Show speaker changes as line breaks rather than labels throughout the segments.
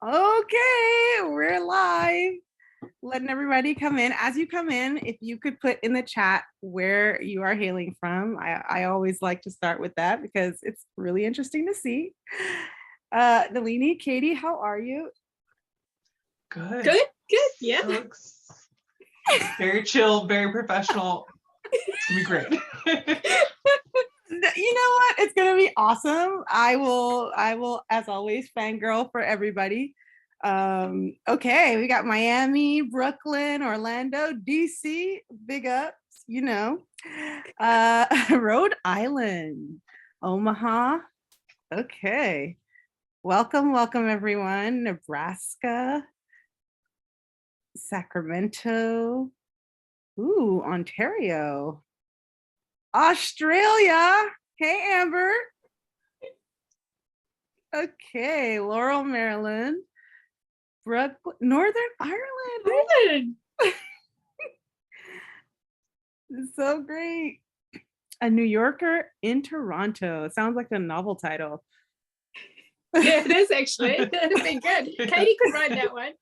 Okay, we're live. Letting everybody come in. As you come in, if you could put in the chat where you are hailing from. I always like to start with that because it's really interesting to see. Nalini, Katie, how are you?
Good. Yeah. Looks very chill, very professional. It's gonna be great.
You know what? It's gonna be awesome. I will, as always, fangirl for everybody. Okay, we got Miami, Brooklyn, Orlando, DC, big ups, Rhode Island, Omaha. Okay, welcome everyone. Nebraska, Sacramento, ooh, Ontario, Australia. Hey, Amber. Okay, Laurel, Maryland, Brooklyn, Northern Ireland. So great. A New Yorker in Toronto. Sounds like a novel title.
Yeah, it is actually. That'd be good. Katie could write that one.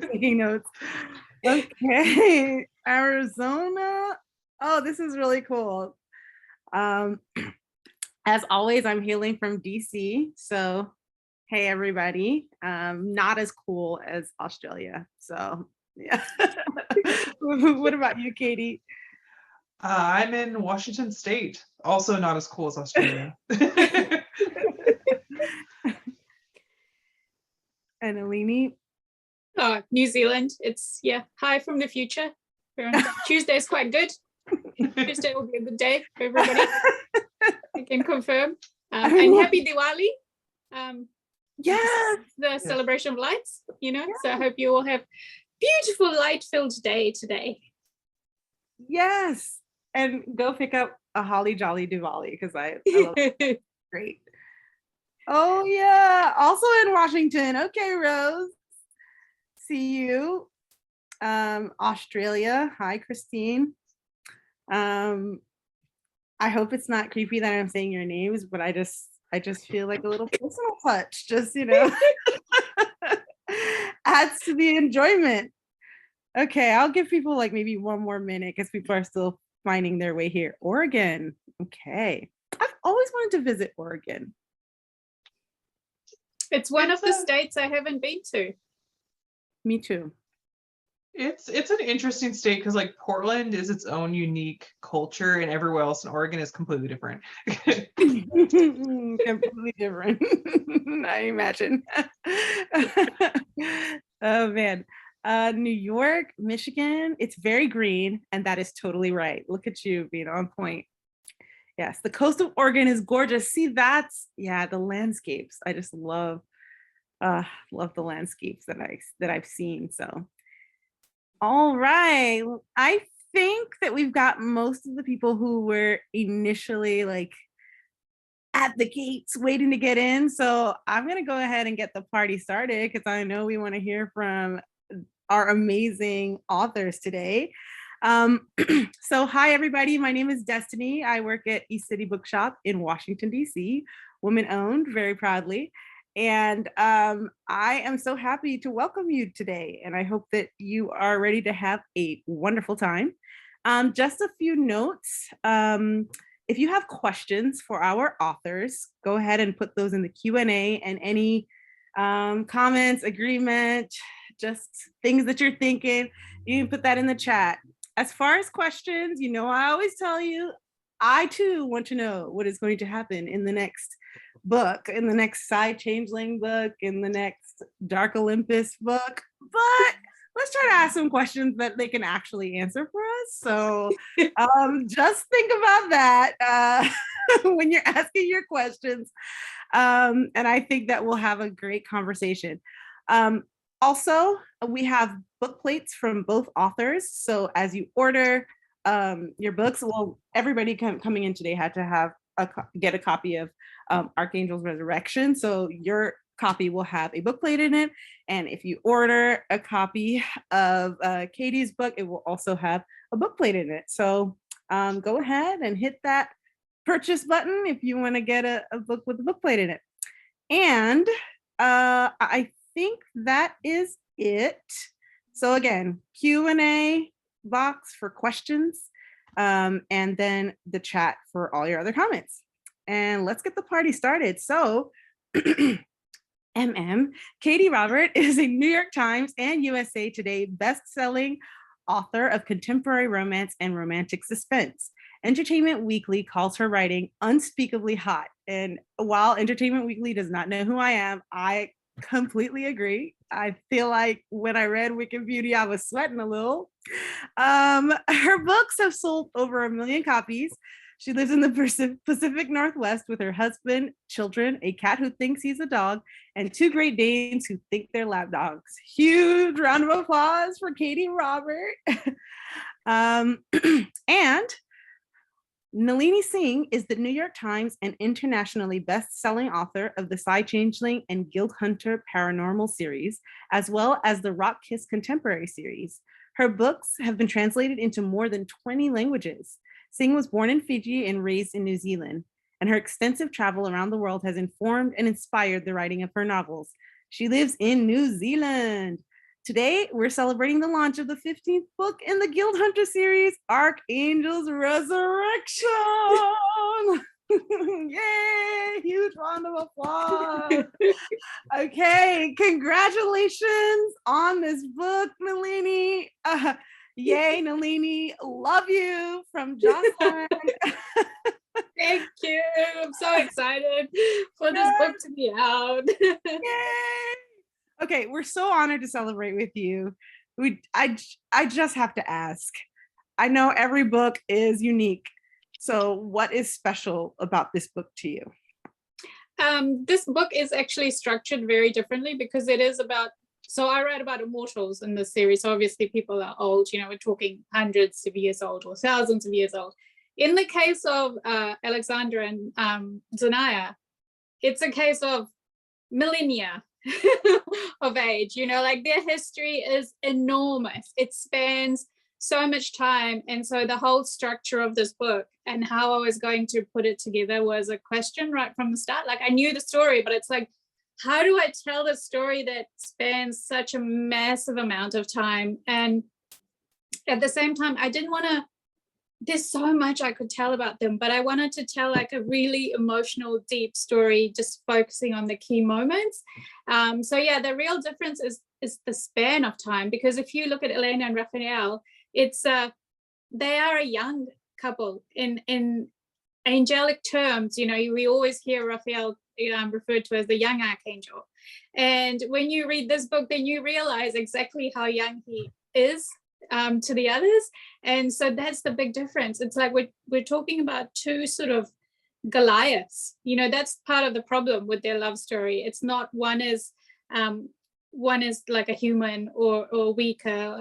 Taking notes. Okay, Arizona. Oh, this is really cool. As always, I'm hailing from DC. So, hey, everybody. Not as cool as Australia. So, yeah. What about you, Katie?
I'm in Washington State. Also not as cool as Australia.
And Nalini?
Oh, New Zealand. It's, hi from the future. Tuesday's quite good. Tuesday will be a good day for everybody. I can confirm. And happy Diwali.
Yes.
The celebration of lights, so I hope you all have beautiful light-filled day today.
Yes. And go pick up a Holly Jolly Diwali because I love it. Great. Oh, yeah. Also in Washington. Okay, Rose. See you. Australia. Hi, Christine. I hope it's not creepy that I'm saying your names, but I just feel like a little personal touch. Just, adds to the enjoyment. Okay, I'll give people like maybe one more minute because people are still finding their way here. Oregon. Okay. I've always wanted to visit Oregon.
It's one of the states I haven't been to.
Me too.
It's an interesting state because like Portland is its own unique culture and everywhere else in Oregon is completely different.
Completely different. I imagine. Oh man. New York, Michigan, it's very green, and that is totally right. Look at you being on point. Yes, the coast of Oregon is gorgeous. See, that's the landscapes. I just love the landscapes that I've seen. So, all right. I think that we've got most of the people who were initially like at the gates waiting to get in. So I'm gonna go ahead and get the party started because I know we want to hear from our amazing authors today. So hi everybody, my name is Destinee. I work at East City Bookshop in Washington, DC, woman owned very proudly. And I am so happy to welcome you today. And I hope that you are ready to have a wonderful time. Just a few notes. If you have questions for our authors, go ahead and put those in the Q&A, and any comments, agreement, just things that you're thinking, you can put that in the chat. As far as questions, I always tell you, I too want to know what is going to happen in the next book, in the next Side Changeling book, in the next Dark Olympus book, but let's try to ask some questions that they can actually answer for us. So just think about that when you're asking your questions. And I think that we'll have a great conversation. Also, we have book plates from both authors. So as you order your books, well, everybody coming in today had to have get a copy of Archangel's Resurrection. So your copy will have a book plate in it. And if you order a copy of Katie's book, it will also have a book plate in it. So go ahead and hit that purchase button if you want to get a book with a book plate in it. And I think that is it. So again, Q&A box for questions, and then the chat for all your other comments. And let's get the party started. So Katee Robert is a New York Times and USA Today best-selling author of contemporary romance and romantic suspense. Entertainment Weekly calls her writing unspeakably hot. And while Entertainment Weekly does not know who I am, I completely agree. I feel like when I read Wicked Beauty, I was sweating a little. Her books have sold over 1 million copies. She lives in the Pacific Northwest with her husband, children, a cat who thinks he's a dog, and 2 Great Danes who think they're lap dogs. Huge round of applause for Katee Robert. And Nalini Singh is the New York Times and internationally best-selling author of the Psy Changeling and Guild Hunter Paranormal series, as well as the Rock Kiss Contemporary series. Her books have been translated into more than 20 languages. Singh was born in Fiji and raised in New Zealand, and her extensive travel around the world has informed and inspired the writing of her novels. She lives in New Zealand. Today, we're celebrating the launch of the 15th book in the Guild Hunter series, Archangel's Resurrection. Yay! Huge round of applause. Okay, congratulations on this book, Nalini. Yay, Nalini, love you from Jocelyn.
Thank you. I'm so excited for this book to be out.
Yay! Okay, we're so honored to celebrate with you. I just have to ask. I know every book is unique. So what is special about this book to you?
This book is actually structured very differently because it is about, so I write about immortals in this series. So obviously people are old, we're talking hundreds of years old or thousands of years old. In the case of Alexander and Zanaya, it's a case of millennia of age, like their history is enormous. It spans so much time. And so the whole structure of this book and how I was going to put it together was a question right from the start. Like I knew the story, but it's like, how do I tell the story that spans such a massive amount of time? And at the same time, I didn't want to, there's so much I could tell about them, but I wanted to tell like a really emotional, deep story, just focusing on the key moments. So yeah, the real difference is the span of time, because if you look at Elena and Raphael, it's they are a young couple in angelic terms. We always hear Raphael referred to as the young archangel, and when you read this book, then you realize exactly how young he is to the others. And so that's the big difference. It's like we're talking about 2 sort of Goliaths. That's part of the problem with their love story. It's not one is like a human or weaker,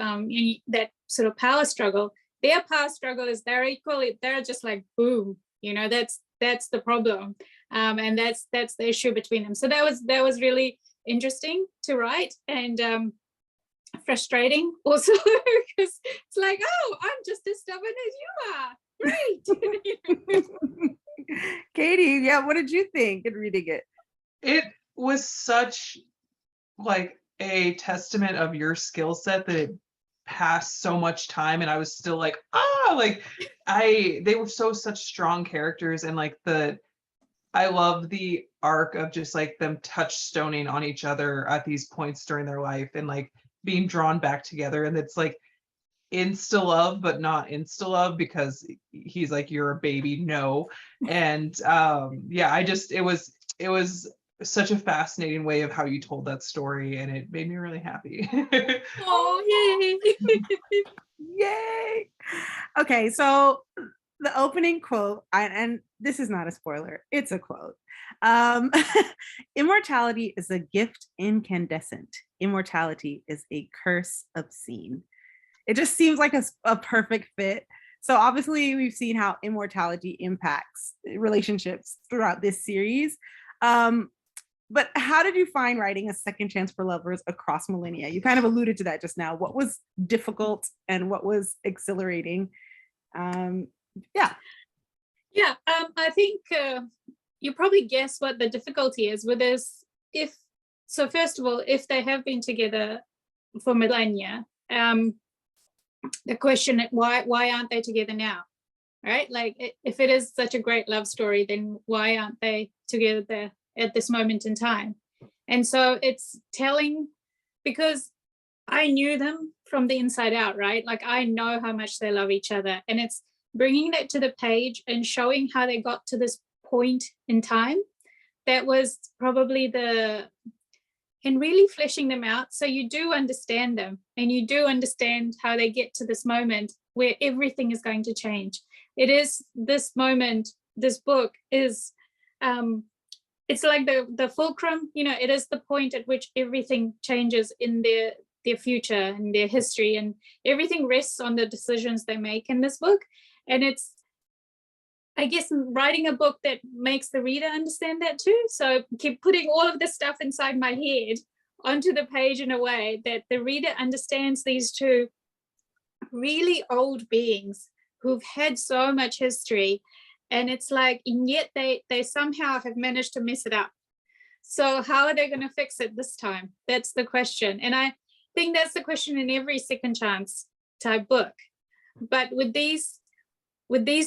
that sort of power struggle. Their power struggle is they're equally, they're just like boom, that's the problem. And that's the issue between them. So that was really interesting to write, and frustrating also, because it's like, oh, I'm just as stubborn as you are. Great.
Katee, yeah, what did you think in reading it?
It was such like a testament of your skill set that it passed so much time and I was still like, they were such strong characters, and like I love the arc of just like them touchstoning on each other at these points during their life and like being drawn back together. And it's like insta love, but not insta love, because he's like, you're a baby, no. And yeah, it was such a fascinating way of how you told that story, and it made me really happy.
Oh, yay.
Yay. Okay, so the opening quote, and this is not a spoiler, it's a quote. Immortality is a gift incandescent. Immortality is a curse obscene. It just seems like a perfect fit. So obviously we've seen how immortality impacts relationships throughout this series. But how did you find writing a second chance for lovers across millennia? You kind of alluded to that just now. What was difficult and what was exhilarating? Yeah.
I think you probably guess what the difficulty is with this. If so first of all, if they have been together for millennia, the question, why aren't they together now? Right? Like, if it is such a great love story, then why aren't they together there at this moment in time? And so it's telling, because I knew them from the inside out, right? Like, I know how much they love each other, and it's bringing that to the page and showing how they got to this point in time. That was probably and really fleshing them out, so you do understand them, and you do understand how they get to this moment where everything is going to change. It is this moment, this book is, it's like the fulcrum, it is the point at which everything changes in their future and their history, and everything rests on the decisions they make in this book. And it's, I guess, writing a book that makes the reader understand that too. So keep putting all of this stuff inside my head onto the page in a way that the reader understands these two really old beings who've had so much history. And it's like, and yet they somehow have managed to mess it up. So how are they going to fix it this time? That's the question. And I think that's the question in every second chance type book. But with these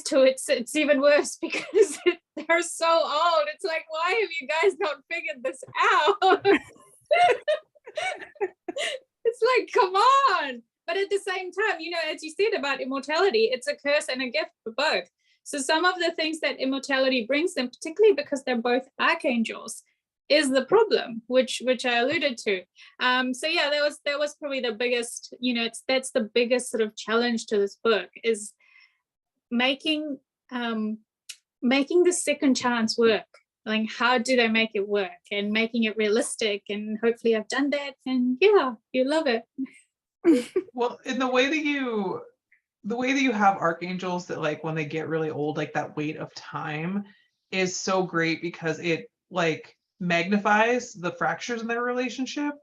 two, it's even worse, because they're so old. It's like, why have you guys not figured this out? It's like, come on. But at the same time, as you said about immortality, it's a curse and a gift for both. So some of the things that immortality brings them, particularly because they're both archangels, is the problem, which I alluded to. So yeah, that was probably the biggest, that's the biggest sort of challenge to this book, is making the second chance work. Like, how do they make it work, and making it realistic? And hopefully I've done that, and yeah, you love it.
Well, in the way that you have archangels, that like when they get really old, like that weight of time is so great, because it like magnifies the fractures in their relationship.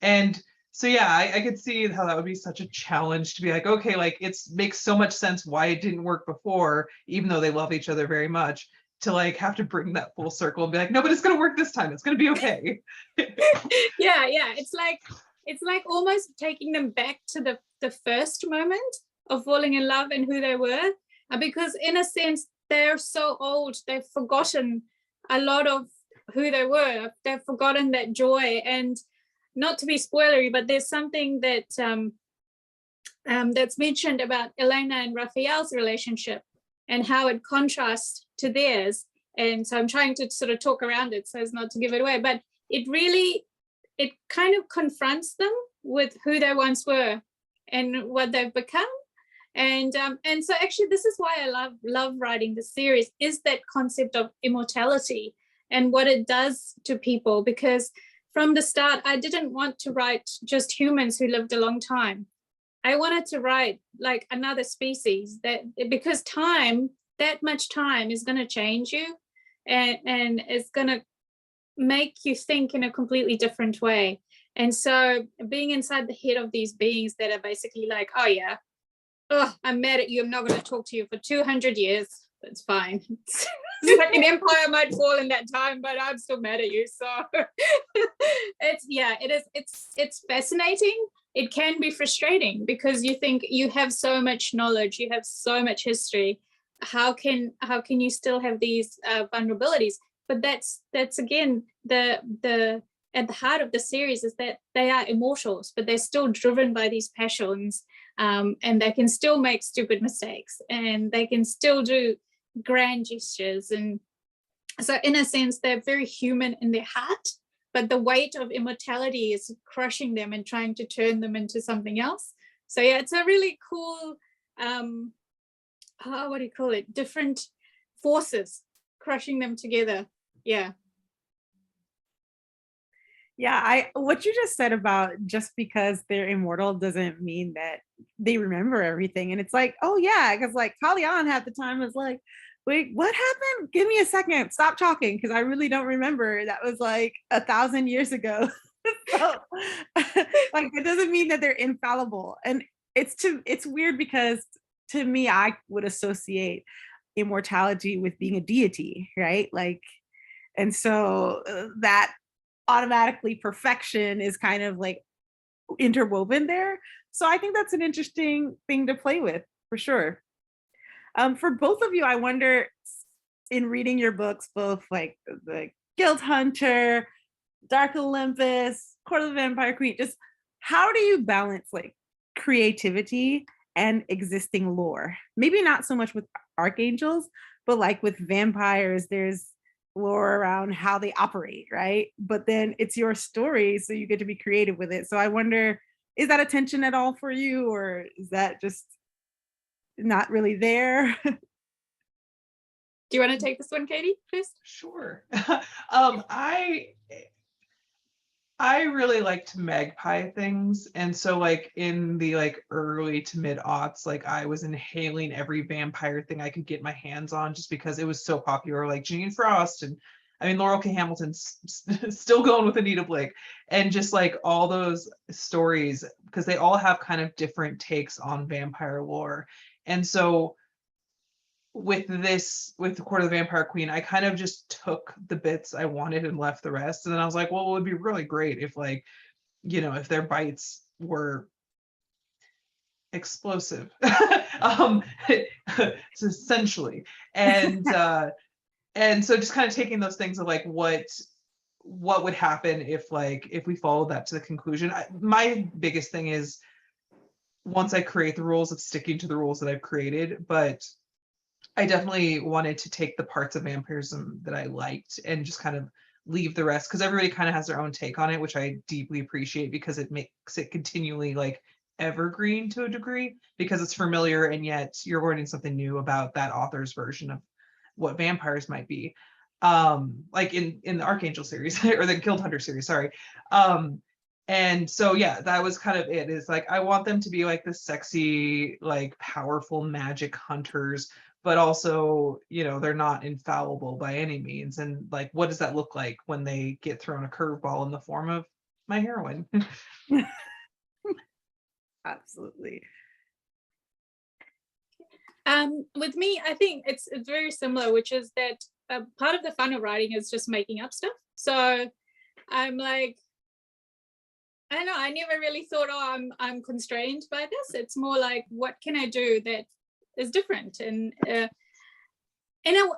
And so yeah, I could see how that would be such a challenge to be like, okay, like it makes so much sense why it didn't work before, even though they love each other very much, to like have to bring that full circle and be like, no, but it's going to work this time, it's going to be okay.
yeah it's like almost taking them back to the first moment of falling in love and who they were, because in a sense they're so old, they've forgotten a lot of who they were. They've forgotten that joy. And not to be spoilery, but there's something that that's mentioned about Elena and Raphael's relationship and how it contrasts to theirs. And so I'm trying to sort of talk around it so as not to give it away, but it kind of confronts them with who they once were and what they've become. And so actually this is why I love writing the series, is that concept of immortality and what it does to people. Because from the start, I didn't want to write just humans who lived a long time. I wanted to write like another species, that because that much time is going to change you, and it's going to make you think in a completely different way. And so being inside the head of these beings that are basically like, oh yeah, I'm mad at you, I'm not going to talk to you for 200 years, that's fine. It's like an empire might fall in that time, but I'm still mad at you. So it's fascinating. It can be frustrating, because you think you have so much knowledge, you have so much history, how can you still have these vulnerabilities? But that's again the at the heart of the series, is that they are immortals, but they're still driven by these passions, and they can still make stupid mistakes, and they can still do grand gestures. And so in a sense they're very human in their heart, but the weight of immortality is crushing them and trying to turn them into something else. So yeah, it's a really cool what do you call it, different forces crushing them together. Yeah,
what you just said about just because they're immortal doesn't mean that they remember everything. And it's like, oh yeah, because like Kalyan half the time was like, wait, what happened? Give me a second, stop talking, because I really don't remember. That was like 1,000 years ago. So like, it doesn't mean that they're infallible. And it's weird, because to me, I would associate immortality with being a deity, right? Like, and so that automatically perfection is kind of like interwoven there. So I think that's an interesting thing to play with for sure. For both of you, I wonder, in reading your books, both like the Guild Hunter, Dark Olympus, Court of the Vampire Queen, just how do you balance like creativity and existing lore? Maybe not so much with archangels, but like with vampires, there's lore around how they operate, right? But then it's your story, so you get to be creative with it. So I wonder, is that a tension at all for you, or is that just not really there?
Do you want to take this one, Katie, first?
Sure. I really like to magpie things. And so like in the like early to mid aughts, like I was inhaling every vampire thing I could get my hands on just because it was so popular, like Jean Frost and I mean Laurel K. Hamilton's still going with Anita Blake, and just like all those stories, because they all have kind of different takes on vampire lore. And so with the Court of the Vampire Queen, I kind of just took the bits I wanted and left the rest. And then I was like, well, it would be really great if like, you know, if their bites were explosive, essentially. And so just kind of taking those things of like what would happen if we followed that to the conclusion. My biggest thing is, once I create the rules, of sticking to the rules that I've created, but I definitely wanted to take the parts of vampirism that I liked and just kind of leave the rest, because everybody kind of has their own take on it, which I deeply appreciate, because it makes it continually like evergreen to a degree, because it's familiar and yet you're learning something new about that author's version of what vampires might be. Like in the Archangel series or the Guild Hunter series, sorry. And so yeah, that was kind of it, is like I want them to be like the sexy, like powerful magic hunters, but also, you know, they're not infallible by any means. And like, what does that look like when they get thrown a curveball in the form of my heroine?
Absolutely.
With me, I think it's very similar, which is that part of the fun of writing is just making up stuff. So I'm like, I don't know, I never really thought, oh, I'm constrained by this. It's more like, what can I do that is different? And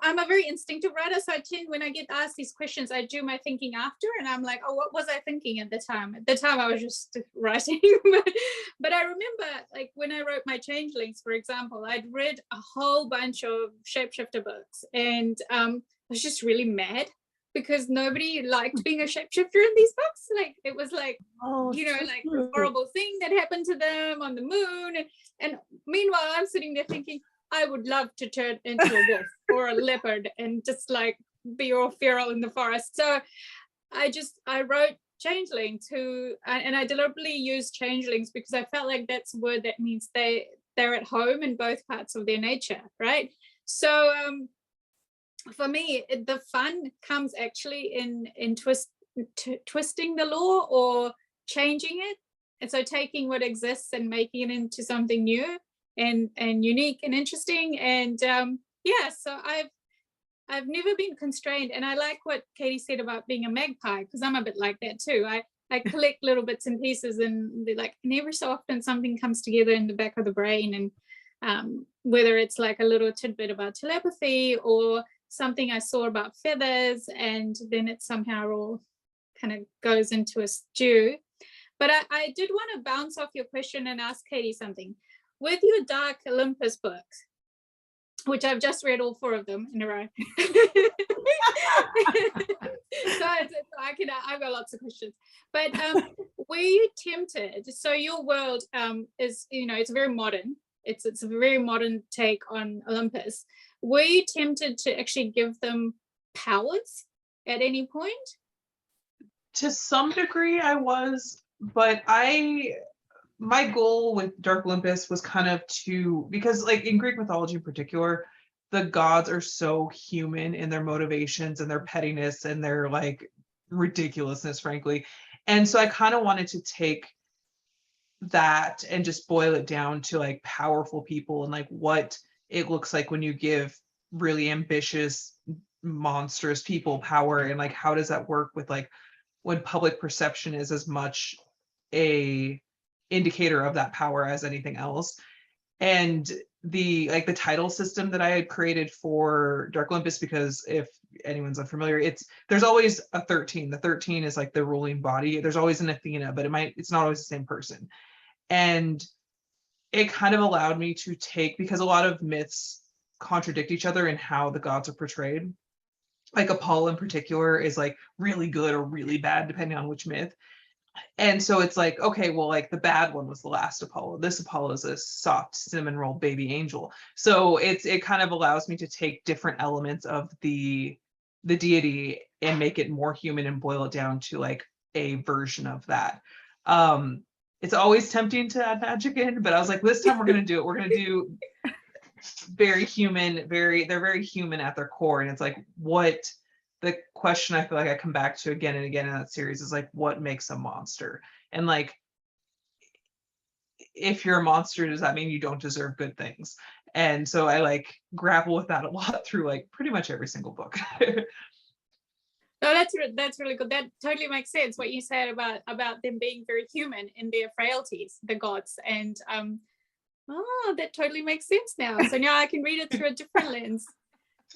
I'm a very instinctive writer, so I tend, when I get asked these questions, I do my thinking after, and I'm like, oh, what was I thinking at the time? At the time, I was just writing. But I remember, like, when I wrote my Changelings, for example, I'd read a whole bunch of shapeshifter books, and I was just really mad because nobody liked being a shapeshifter in these books. Like, it was like, you know, like a horrible thing that happened to them on the moon. And meanwhile, I'm sitting there thinking, I would love to turn into a wolf or a leopard and just like be all feral in the forest. So I wrote changeling and I deliberately used changelings because I felt like that's a word that means they're at home in both parts of their nature, right? So for me, the fun comes actually in twisting the lore or changing it. And so taking what exists and making it into something new and unique and interesting. And yeah, so I've never been constrained. And I like what Katie said about being a magpie, because I'm a bit like that too. I collect little bits and pieces, and like, and every so often something comes together in the back of the brain. And whether it's like a little tidbit about telepathy or something I saw about feathers, and then it somehow all kind of goes into a stew. But I did want to bounce off your question and ask Katie something. With your Dark Olympus books, which I've just read all 4 of them in a row. So I've got lots of questions. But were you tempted? So your world is, you know, it's very modern. It's a very modern take on Olympus. Were you tempted to actually give them powers at any point?
To some degree I was, but my goal with Dark Olympus was kind of because like in Greek mythology in particular, the gods are so human in their motivations and their pettiness and their like ridiculousness, frankly. And so I kind of wanted to take that and just boil it down to like powerful people and like what it looks like when you give really ambitious, monstrous people power, and like how does that work with like when public perception is as much a indicator of that power as anything else. And the title system that I had created for Dark Olympus, because if anyone's unfamiliar, there's always a 13. The 13 is like the ruling body. There's always an Athena, but it's not always the same person. And it kind of allowed me to take, because a lot of myths contradict each other in how the gods are portrayed. Like Apollo in particular is like really good or really bad, depending on which myth. And so it's like, okay, well, like the bad one was the last Apollo. This Apollo is a soft cinnamon roll baby angel. So it kind of allows me to take different elements of the deity and make it more human and boil it down to like a version of that. It's always tempting to add magic in, but I was like, this time we're going to do it. We're going to do very human, they're very human at their core. And it's like, the question I feel like I come back to again and again in that series is like, what makes a monster? And like, if you're a monster, does that mean you don't deserve good things? And so I like grapple with that a lot through like pretty much every single book.
No, that's really good. That totally makes sense. What you said about them being very human in their frailties, the gods, and that totally makes sense now. So now I can read it through a different lens.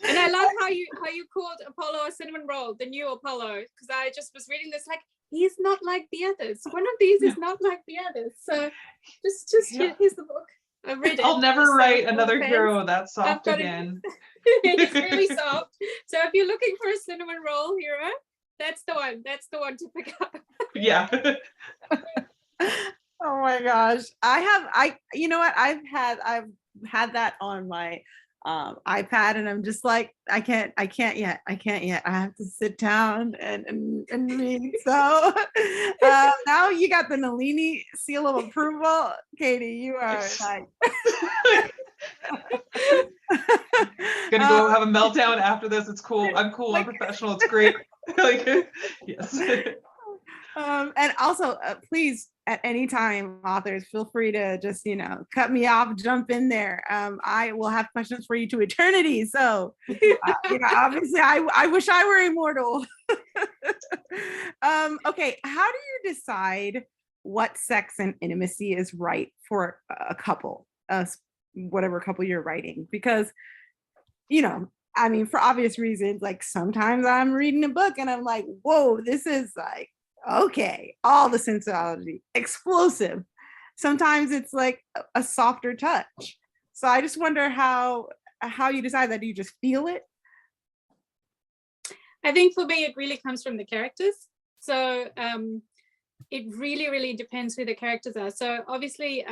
And I love how you called Apollo a cinnamon roll, the new Apollo, because I just was reading this like, he's not like the others. One of these is not like the others. So just here's the book. I've read it.
I'll never write another
fans.
hero that's soft again.
It's really soft. So if you're looking for a cinnamon roll hero, that's the one. That's the one to pick up.
Yeah.
Oh my gosh. You know what? I've had that on my iPad, and I'm just like, I can't yet. I have to sit down and read. So now you got the Nalini seal of approval. Katie, you are like
gonna go have a meltdown after this. It's cool. I'm cool. I'm professional. It's great. Like, yes.
And also, please, at any time, authors, feel free to just, cut me off, jump in there. I will have questions for you to eternity. So, obviously, I wish I were immortal. Okay, how do you decide what sex and intimacy is right for a couple, whatever couple you're writing? Because, I mean, for obvious reasons, like sometimes I'm reading a book and I'm like, whoa, this is like, okay, all the sensuality, explosive. Sometimes it's like a softer touch. So I just wonder how you decide that. Do you just feel it?
I think for me, it really comes from the characters. So it really, really depends who the characters are. So obviously,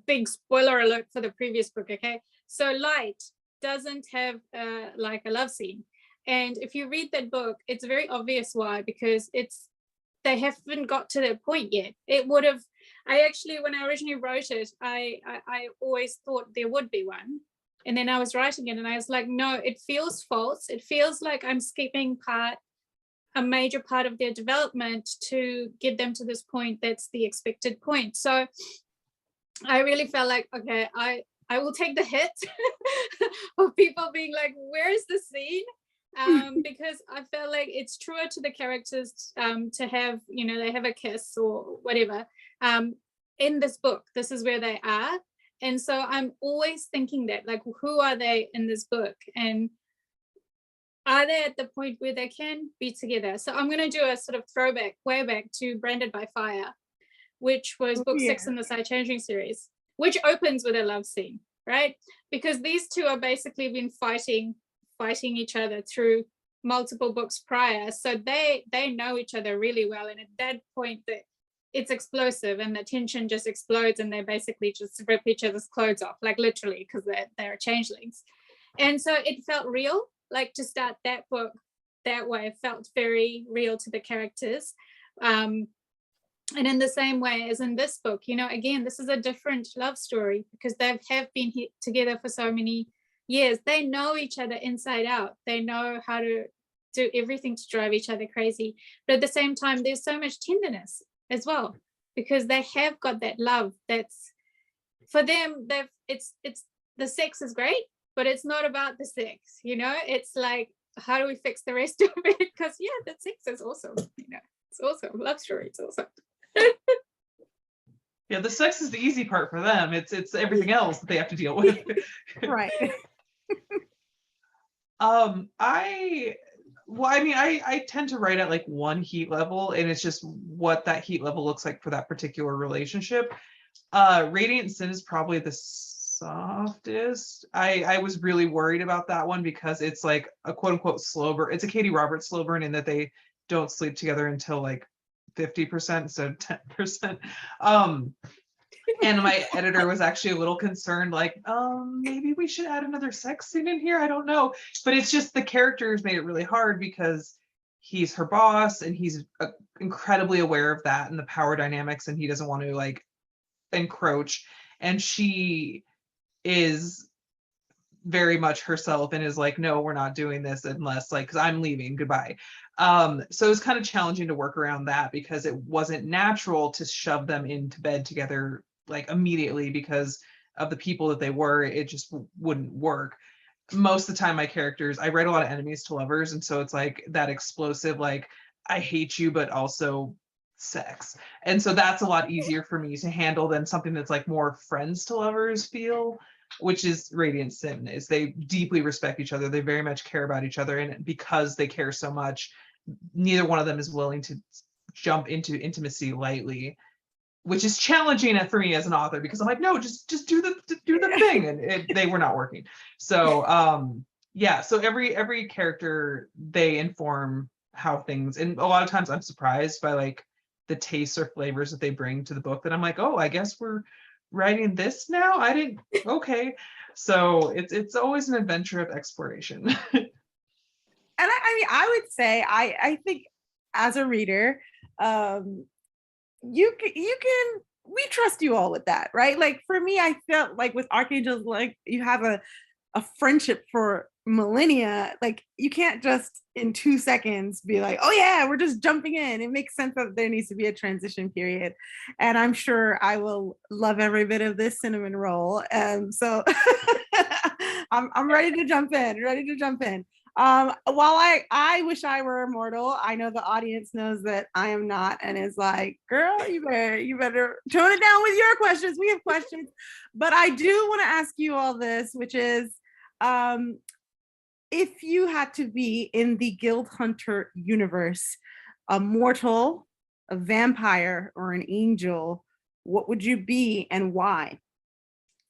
big spoiler alert for the previous book, okay? So Light doesn't have like a love scene. And if you read that book, it's very obvious why, because they haven't got to that point yet. It would have, when I originally wrote it, I always thought there would be one. And then I was writing it and I was like, no, it feels false. It feels like I'm skipping a major part of their development to get them to this point that's the expected point. So I really felt like, okay, I will take the hit of people being like, where's the scene? Because I felt like it's truer to the characters to have, they have a kiss or whatever. In this book, this is where they are. And so I'm always thinking that, like, who are they in this book? And are they at the point where they can be together? So I'm going to do a sort of throwback way back to Branded by Fire, which was book 6 in the Archangel series, which opens with a love scene, right? Because these two are basically been fighting each other through multiple books prior. So they know each other really well. And at that point, it's explosive and the tension just explodes and they basically just rip each other's clothes off, like literally, because they're changelings. And so it felt real, like to start that book that way, it felt very real to the characters. And in the same way as in this book, again, this is a different love story because they have been together for so many years. They know each other inside out. They know how to do everything to drive each other crazy. But at the same time, there's so much tenderness as well because they have got that love that's for them. It's the sex is great, but it's not about the sex. It's like how do we fix the rest of it? Because yeah, the sex is awesome. It's awesome. Love story. It's awesome.
Yeah, the sex is the easy part for them. It's everything else that they have to deal with.
Right.
I tend to write at like one heat level, and it's just what that heat level looks like for that particular relationship. Radiant Sin is probably the softest. I was really worried about that one because it's like a quote unquote slow burn. It's a Katie Roberts slow burn in that they don't sleep together until like 50%, so 10%. And my editor was actually a little concerned, like, maybe we should add another sex scene in here. I don't know. But it's just the characters made it really hard because he's her boss and he's incredibly aware of that and the power dynamics, and he doesn't want to like encroach. And she is very much herself and is like, no, we're not doing this unless like, because I'm leaving, goodbye. So it was kind of challenging to work around that because it wasn't natural to shove them into bed together like immediately because of the people that they were. It just wouldn't work. Most of the time my characters, I write a lot of enemies to lovers, and so it's like that explosive, like I hate you but also sex, and so that's a lot easier for me to handle than something that's like more friends to lovers feel, which is Radiant Sin. Is they deeply respect each other, they very much care about each other, and because they care so much, neither one of them is willing to jump into intimacy lightly, which is challenging for me as an author because I'm like, no, just do the thing, and they were not working. So yeah, so every character, they inform how things, and a lot of times I'm surprised by like the tastes or flavors that they bring to the book that I'm like, oh, I guess we're writing this now. I didn't. Okay, so it's always an adventure of exploration.
And I mean, I would say I think as a reader, you can we trust you all with that, right? Like for me, I felt like with Archangel, like you have a friendship for millennia. Like you can't just in 2 seconds be like, oh yeah, we're just jumping in. It makes sense that there needs to be a transition period, and I'm sure I will love every bit of this cinnamon roll. So I'm ready to jump in. While I wish I were immortal, I know the audience knows that I am not, and is like, girl, you better tone it down with your questions. We have questions, but I do want to ask you all this, which is, if you had to be in the Guild Hunter universe, a mortal, a vampire, or an angel, what would you be and why?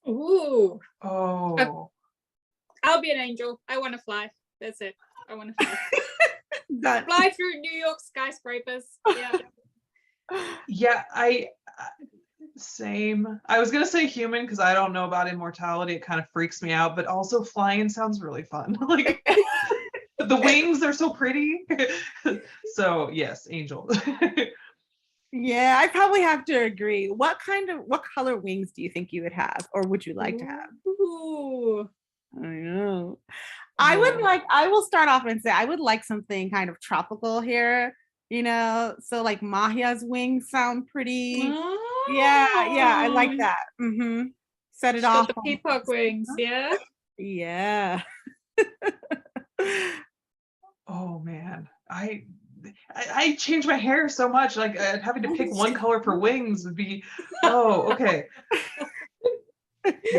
Ooh.
Oh.
I'll be an angel. I want to fly. That's it. I want to fly. Fly through New York skyscrapers. Yeah.
Yeah, same. I was gonna say human because I don't know about immortality. It kind of freaks me out, but also flying sounds really fun. Like the wings are so pretty. So yes, angel.
Yeah, I probably have to agree. What color wings do you think you would have, or would you like to have?
Ooh.
I know. I will start off and say I would like something kind of tropical here, so like Mahia's wings sound pretty.
Oh.
Yeah, I like that. Set it
She's
off.
got the peacock wings, yeah.
Yeah.
Oh man, I change my hair so much. Like having to pick one color for wings would be. Oh, okay.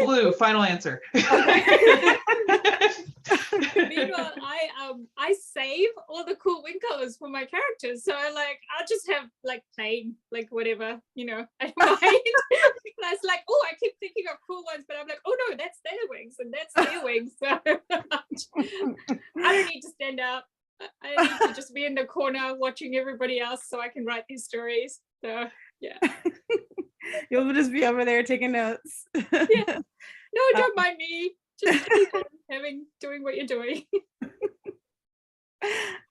Blue. Final answer.
Meanwhile, I save all the cool wing colors for my characters, so I'll just have like plain, like whatever, I don't mind. And it's like, oh, I keep thinking of cool ones, but I'm like, oh no, that's their wings and that's their wings. So I don't need to stand up. I need to just be in the corner watching everybody else so I can write these stories. So yeah.
You'll just be over there taking notes.
Yeah. No, don't mind me. Just keep on doing what you're doing.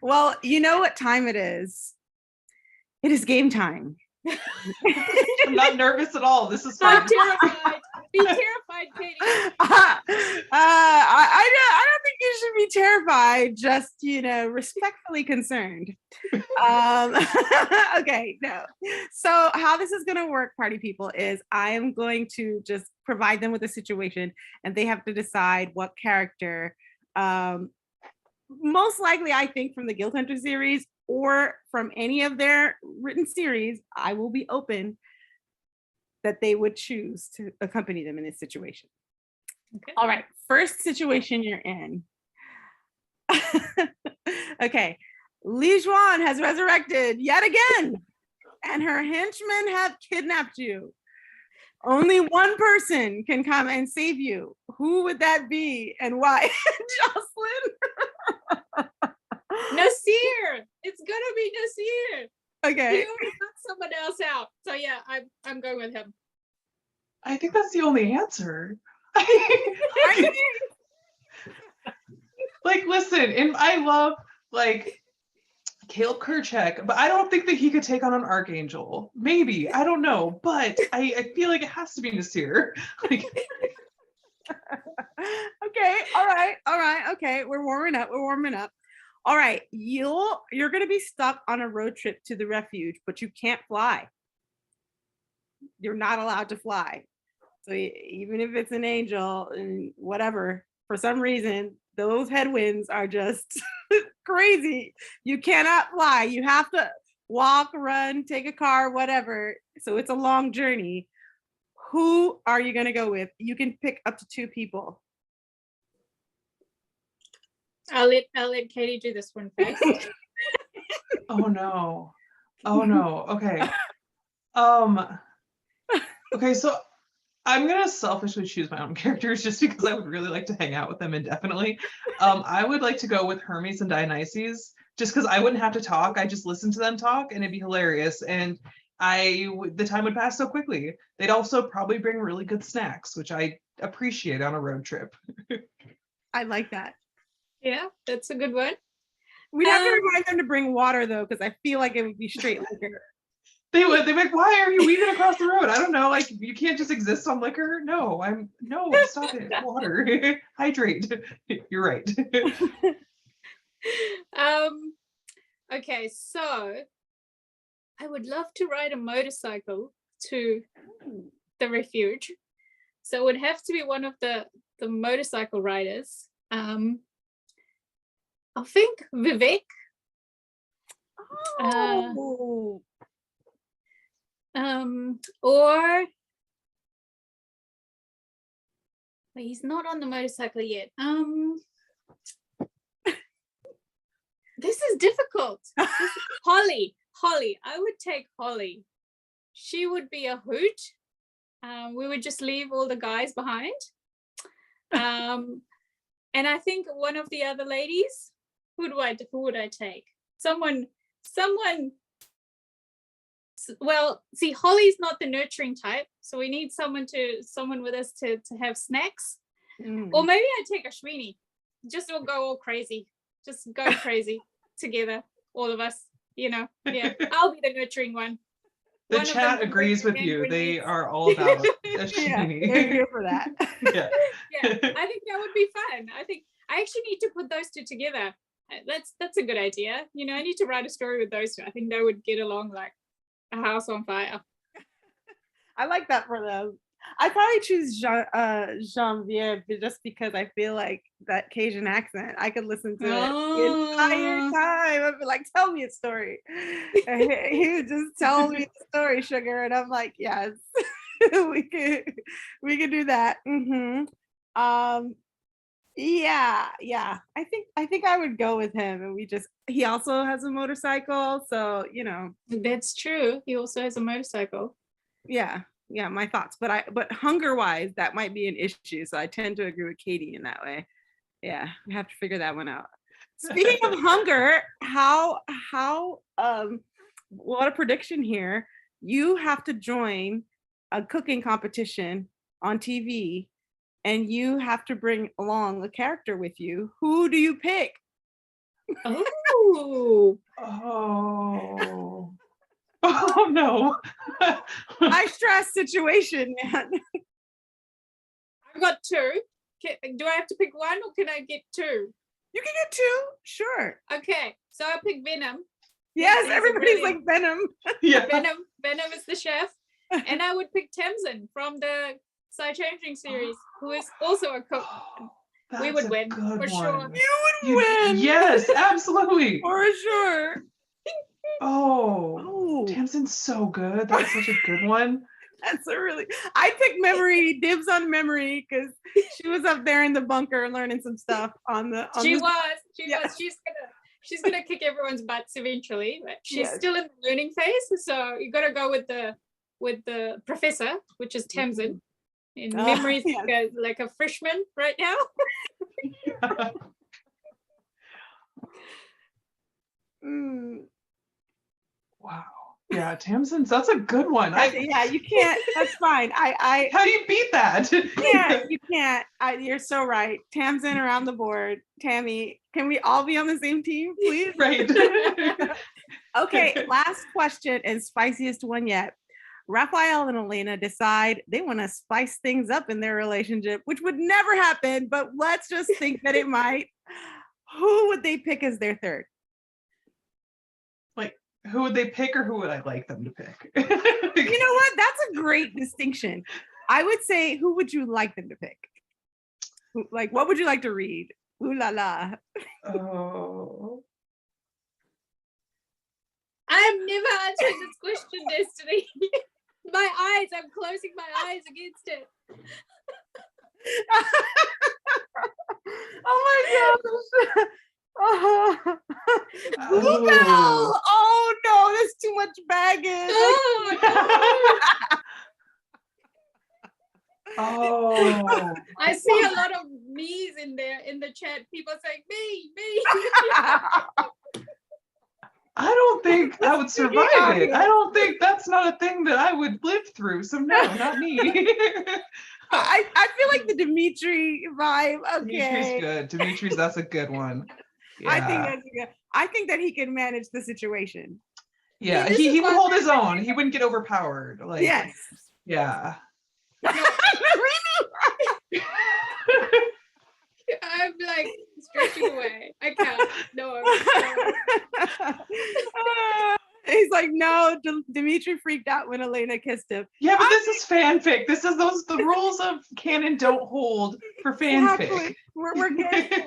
Well, you know what time it is. It is game time.
I'm not nervous at all. This is fun.
I'm terrified. Be terrified, Katie.
I don't think you should be terrified, just respectfully concerned. Okay, no. So how this is going to work, party people, is I am going to just provide them with a situation, and they have to decide what character most likely, I think from the Guild Hunter series or from any of their written series, I will be open that they would choose to accompany them in this situation.
Okay.
All right, first situation you're in. Okay, Li Juan has resurrected yet again, and her henchmen have kidnapped you. Only one person can come and save you. Who would that be and why? Jocelyn?
Nasir. It's gonna be Nasir. He
Okay.
already got someone else out. So yeah, I'm going with him.
I think that's the only answer. Like, listen, and I love like Caleb Kerchak, but I don't think that he could take on an Archangel. Maybe, I don't know, but I feel like it has to be Nasir. Like,
Okay, all right, okay, we're warming up. All right, you're gonna be stuck on a road trip to the refuge, but you can't fly. You're not allowed to fly. So even if it's an angel and whatever, for some reason, those headwinds are just crazy. You cannot fly. You have to walk, run, take a car, whatever. So it's a long journey. Who are you going to go with? You can pick up to 2 people.
I'll let Katie do this one first.
oh no. Okay. Okay, so I'm gonna selfishly choose my own characters just because I would really like to hang out with them indefinitely. I would like to go with Hermes and Dionysus just because I wouldn't have to talk. I just listen to them talk and it'd be hilarious. And the time would pass so quickly. They'd also probably bring really good snacks, which I appreciate on a road trip.
I like that.
Yeah, that's a good one.
We'd have to remind them to bring water though, because I feel like it would be straight liquor.
They would. They'd be like, why are you weaving across the road? I don't know. Like, you can't just exist on liquor. No, stop it. Water. Hydrate. You're right.
Okay, so I would love to ride a motorcycle to the refuge. So it would have to be one of the motorcycle riders. I think Vivek.
Oh.
Or wait, he's not on the motorcycle yet. This is difficult. Holly. I would take Holly. She would be a hoot. We would just leave all the guys behind. And I think one of the other ladies, who would I take? Someone. Well, see, Holly's not the nurturing type, so we need someone with us to have snacks. Or maybe I take Ashwini. Just we'll go all crazy. Just go crazy together, all of us. Yeah. I'll be the nurturing one.
The chat agrees with you. They are all about Ashwini.
They're here for that.
Yeah.
I think that would be fun. I think I actually need to put those two together. That's a good idea. I need to write a story with those two. I think they would get along like a house on fire.
I like that for them. I'd probably choose Genevieve just because I feel like that Cajun accent, I could listen to it the entire time. I'd be like, tell me a story. And he would just tell me the story, sugar. And I'm like, yes, we could do that. Yeah. I think I would go with him, and he also has a motorcycle, so
That's true. He also has a motorcycle.
Yeah, my thoughts. But hunger wise, that might be an issue. So I tend to agree with Katie in that way. Yeah, we have to figure that one out. Speaking of hunger, what a prediction here. You have to join a cooking competition on TV, and you have to bring along a character with you. Who do you pick?
Oh.
Oh no.
High stress situation, man.
I've got 2. Do I have to pick one, or can I get 2?
You can get 2, sure.
Okay, so I'll pick Venom.
Yes, everybody's like Venom.
Yeah.
Venom is the chef. And I would pick Tamsin from the Changing series, who is also a cook. We would win for sure.
You would win.
Yes, absolutely.
For sure.
Oh, Tamsin's so good. That's such a good one.
That's a really, I picked memory, dibs on memory, because she was up there in the bunker learning some stuff on the.
She was. She's gonna kick everyone's butts eventually, but she's still in the learning phase. So you got to go with the professor, which is Tamsin. In memories, like a freshman right now.
Wow. Yeah, Tamsin's, that's a good one.
Yeah, you can't. That's fine.
How do you beat that?
You can't. You're so right. Tamsin around the board. Tammy, can we all be on the same team, please?
Right.
Okay, last question and spiciest one yet. Raphael and Elena decide they want to spice things up in their relationship, which would never happen, but let's just think that it might. Who would they pick as their third?
Like, who would they pick, or who would I like them to pick?
You know what? That's a great distinction. I would say, who would you like them to pick? Like, what would you like to read? Ooh la la.
Oh.
I've never answered this question, Destinee. I'm closing my eyes against it.
Oh my gosh. Bluebell. Oh no, there's too much baggage.
Oh.
I see a lot of me's in there in the chat. People saying me.
I don't think I would survive it. I don't think that's not a thing that I would live through. So no, not me.
I feel like the Dimitri vibe. Okay.
Dimitri's good. Dimitri's, that's a good one. Yeah.
I think that's good. I think that he can manage the situation.
Yeah, he would hold his own. He wouldn't get overpowered. Like,
yes.
Yeah.
I'm like stretching away. I can't. No.
He's like, no. Dimitri freaked out when Elena kissed him.
Yeah, but this is fanfic. This is the rules of canon don't hold for fanfic.
Exactly. We're getting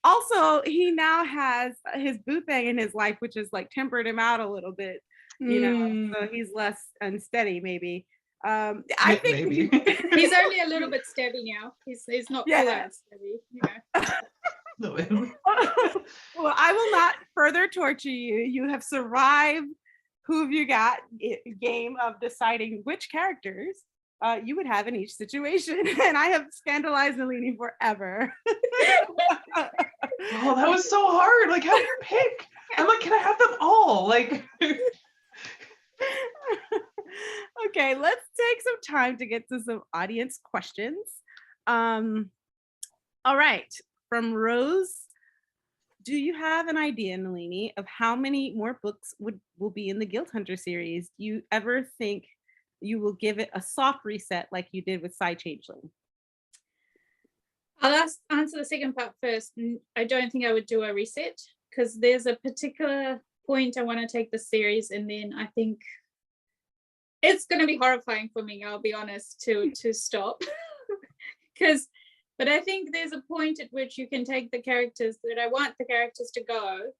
also, he now has his boo thing in his life, which is like tempered him out a little bit, you know, so he's less unsteady, maybe. I think
maybe.
He's only a little bit steady now. He's not full out steady, you know.
Well, I will not further torture you. You have survived Who Have You Got game of deciding which characters you would have in each situation. And I have scandalized Nalini forever.
Oh, that was so hard. Like, how do you pick? I'm like, can I have them all? Like.
Okay, let's take some time to get to some audience questions. All right, from Rose, do you have an idea, Nalini, of how many more books will be in the Guild Hunter series? Do you ever think you will give it a soft reset like you did with Side Changeling?
I'll answer the second part first. I don't think I would do a reset because there's a particular point I want to take the series, and then I think it's going to be horrifying for me, I'll be honest, to stop. But I think there's a point at which you can take the characters that I want the characters to go,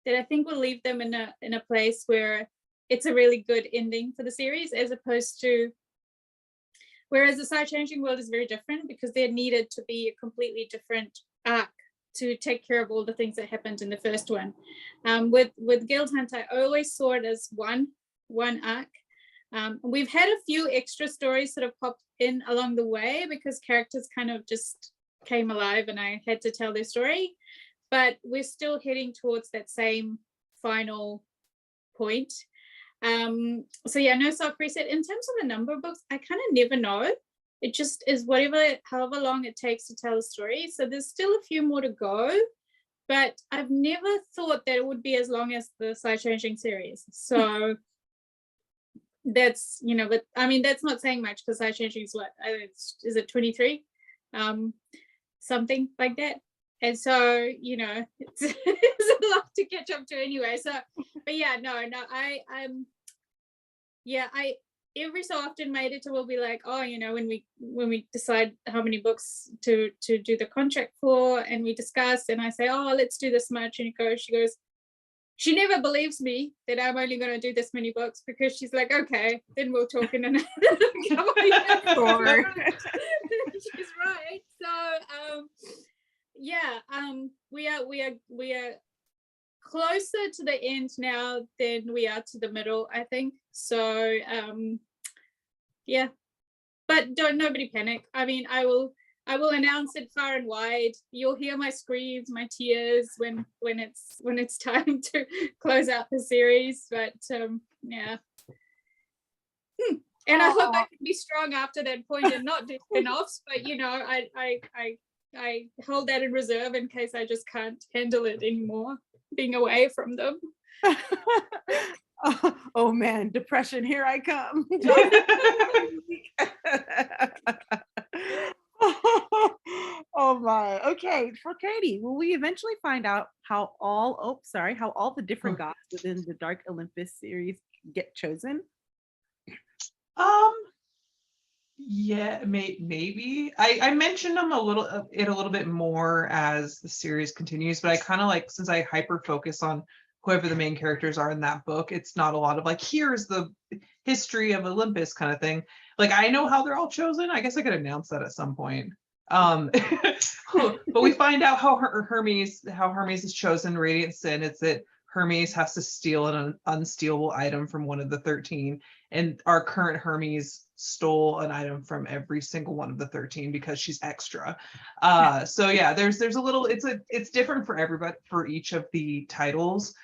that I think will leave them in a place where it's a really good ending for the series, as opposed to, whereas the Side Changing World is very different because there needed to be a completely different arc to take care of all the things that happened in the first one. With Guild Hunter, I always saw it as one arc. We've had a few extra stories that have popped in along the way because characters kind of just came alive and I had to tell their story, but we're still heading towards that same final point. So yeah, no soft reset. In terms of the number of books, I kind of never know. It just is however long it takes to tell a story. So there's still a few more to go, but I've never thought that it would be as long as the Side Changing series. So that's, but I mean, that's not saying much because Side Changing is what, is it 23? Something like that. And so, it's a lot to catch up to anyway. So, but yeah, no, every so often my editor will be like, oh, you know, when we decide how many books to do the contract for, and we discuss, and I say, oh, let's do this much, and she goes, she never believes me that I'm only going to do this many books, because she's like, okay, then we'll talk in another couple of years.
Sure.
She's right. So yeah, we are closer to the end now than we are to the middle, I think. So yeah, but nobody panic. I mean, I will announce it far and wide. You'll hear my screams, my tears when it's time to close out the series. But yeah. And I hope I can be strong after that point and not do spin-offs, but you know, I hold that in reserve in case I just can't handle it anymore, being away from them.
Oh man, depression, here I come. Oh my. Okay, for Katie, will we eventually find out how all the different gods within the Dark Olympus series get chosen?
Yeah, maybe. I mentioned them a little bit more as the series continues, but I kind of like, since I hyper focus on whoever the main characters are in that book, it's not a lot of like, here's the history of Olympus kind of thing. Like, I know how they're all chosen. I guess I could announce that at some point. But we find out how Hermes is chosen. Radiant Sin. It's that Hermes has to steal an unstealable item from one of the 13, and our current Hermes stole an item from every single one of the 13 because she's extra. So yeah, there's a little, it's different for everybody, for each of the titles.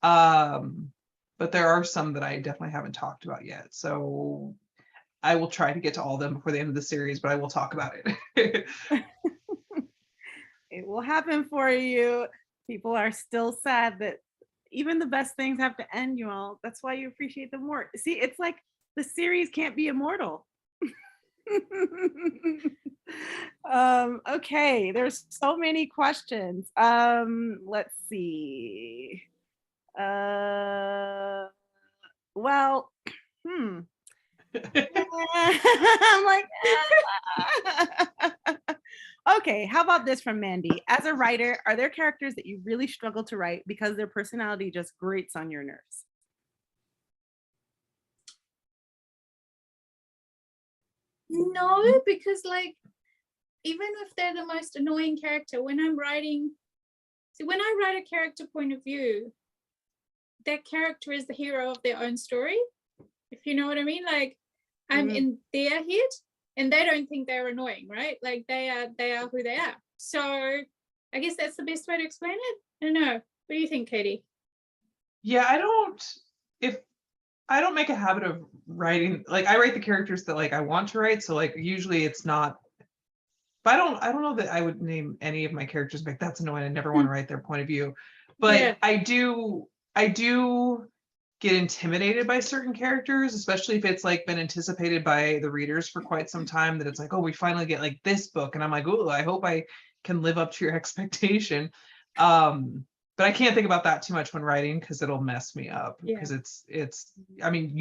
But there are some that I definitely haven't talked about yet. So I will try to get to all of them before the end of the series, but I will talk about it.
It will happen for you. People are still sad that even the best things have to end, you all. That's why you appreciate them more. See, it's like the series can't be immortal. Okay, there's so many questions. Let's see. Well, I'm like, okay, how about this from Mandy? As a writer, are there characters that you really struggle to write because their personality just grates on your nerves?
No, because like, even if they're the most annoying character, when I write a character point of view, that character is the hero of their own story, if you know what I mean. Like, I'm in their head and they don't think they're annoying, right? Like, they are who they are. So I guess that's the best way to explain it. I don't know. What do you think, Katie?
Yeah, I don't make a habit of writing, like, I write the characters that like I want to write. So like, usually it's not, but I don't know that I would name any of my characters like, that's annoying, I never want to write their point of view. But
Yeah.
I do get intimidated by certain characters, especially if it's like been anticipated by the readers for quite some time, that it's like, oh, we finally get like this book, and I'm like, oh, I hope I can live up to your expectation. But I can't think about that too much when writing, because it'll mess me up. Because it's I mean,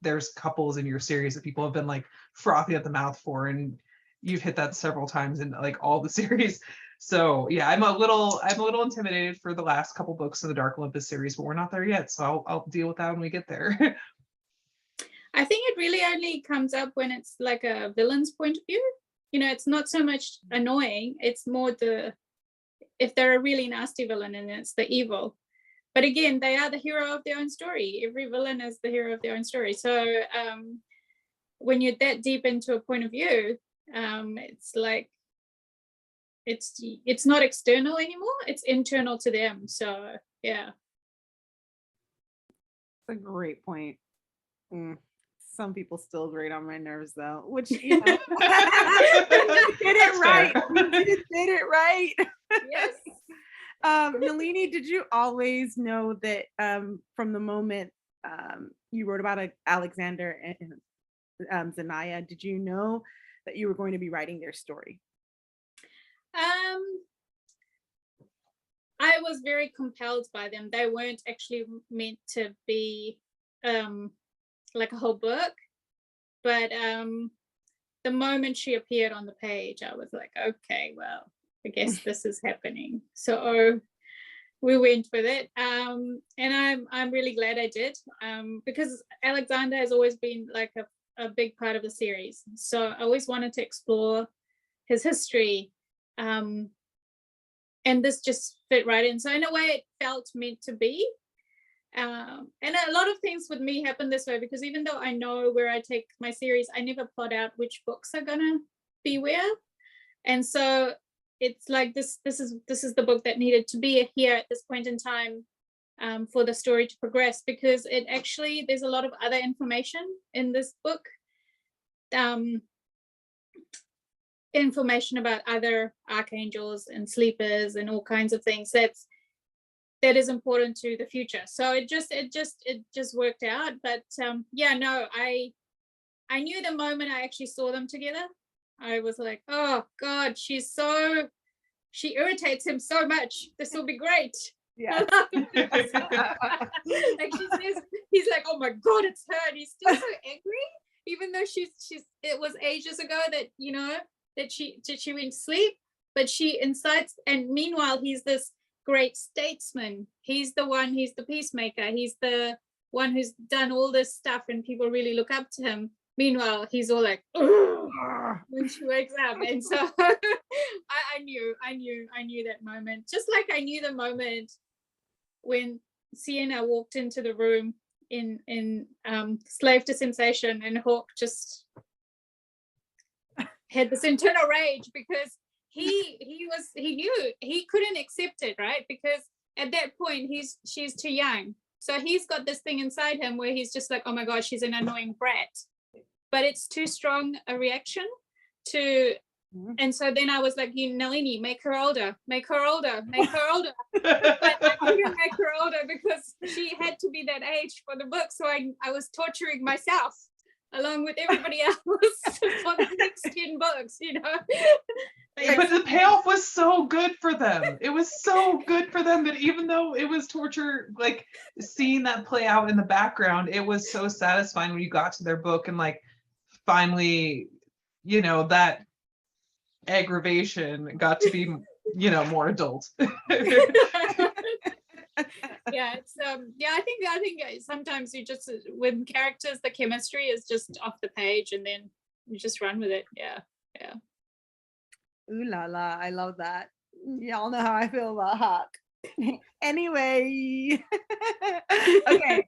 there's couples in your series that people have been like frothy at the mouth for, and you've hit that several times in like all the series. So yeah, I'm a little intimidated for the last couple books of the Dark Olympus series, but we're not there yet. So I'll deal with that when we get there.
I think it really only comes up when it's like a villain's point of view. You know, it's not so much annoying, it's more if they're a really nasty villain and it's the evil. But again, they are the hero of their own story. Every villain is the hero of their own story. So when you're that deep into a point of view, it's like, it's not external anymore, it's internal to them. So yeah.
That's a great point. Some people still grate on my nerves though, which, you know, you did it right. You did it right.
Yes.
Nalini, did you always know that from the moment you wrote about Alexander and Zanaya, did you know that you were going to be writing their story?
I was very compelled by them. They weren't actually meant to be like a whole book, but the moment she appeared on the page, I was like, okay, well, I guess this is happening. So we went with it, and I'm really glad I did, because Alexander has always been like a big part of the series. So I always wanted to explore his history, and this just fit right in. So in a way, it felt meant to be. And a lot of things with me happen this way, because even though I know where I take my series, I never plot out which books are gonna be where. And so it's like this is the book that needed to be here at this point in time, for the story to progress, because it actually, there's a lot of other information in this book, information about other archangels and sleepers and all kinds of things that is important to the future. So it just worked out. But yeah, no, I knew the moment I actually saw them together, I was like, oh God, she irritates him so much. This will be great.
Yeah.
Like she says, he's like, oh my God, it's her. And he's still so angry, even though it was ages ago that, you know, that she went to sleep, but she incites. And meanwhile, he's this great statesman. He's the peacemaker. He's the one who's done all this stuff and people really look up to him. Meanwhile, he's all like, when she wakes up. And so I knew that moment, just like I knew the moment when Sienna walked into the room in Slave to Sensation, and Hawk just had this internal rage, because he knew he couldn't accept it, right? Because at that point she's too young, so he's got this thing inside him where he's just like, oh my God, she's an annoying brat, but it's too strong a reaction to. And so then I was like, Nalini, make her older, but I couldn't make her older because she had to be that age for the book. So I was torturing myself along with everybody else for the next 10 books, you know.
But the payoff was so good for them. It was so good for them that even though it was torture, like seeing that play out in the background, it was so satisfying when you got to their book and like finally, you know, that aggravation got to be, you know, more adult.
Yeah, it's I think sometimes you just, with characters, the chemistry is just off the page and then you just run with it. Yeah.
Ooh la la, I love that. Y'all know how I feel about Hawk. Anyway. Okay,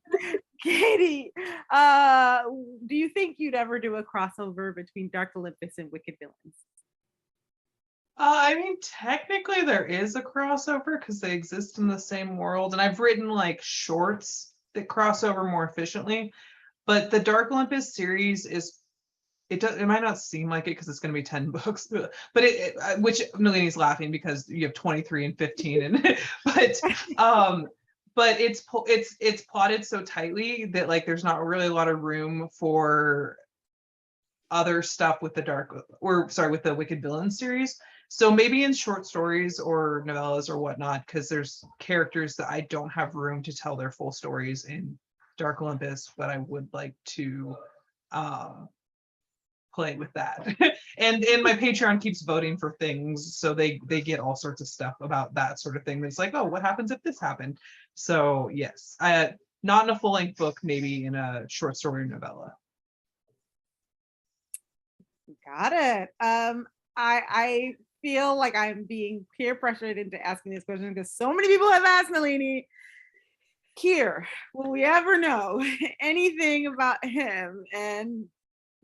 Katie, do you think you'd ever do a crossover between Dark Olympus and Wicked Villains?
I mean, technically there is a crossover because they exist in the same world, and I've written like shorts that cross over more efficiently. But the Dark Olympus series it might not seem like it because it's going to be 10 books, but which Nalini's laughing because you have 23 and 15, and but it's plotted so tightly that like there's not really a lot of room for other stuff with with the Wicked Villains series. So maybe in short stories or novellas or whatnot, because there's characters that I don't have room to tell their full stories in Dark Olympus, but I would like to play with that. and my Patreon keeps voting for things, so they get all sorts of stuff about that sort of thing. That's like, oh, what happens if this happened? So yes, not in a full-length book, maybe in a short story or novella.
Got it. I feel like I'm being peer pressured into asking this question because so many people have asked Nalini. Here, will we ever know anything about him and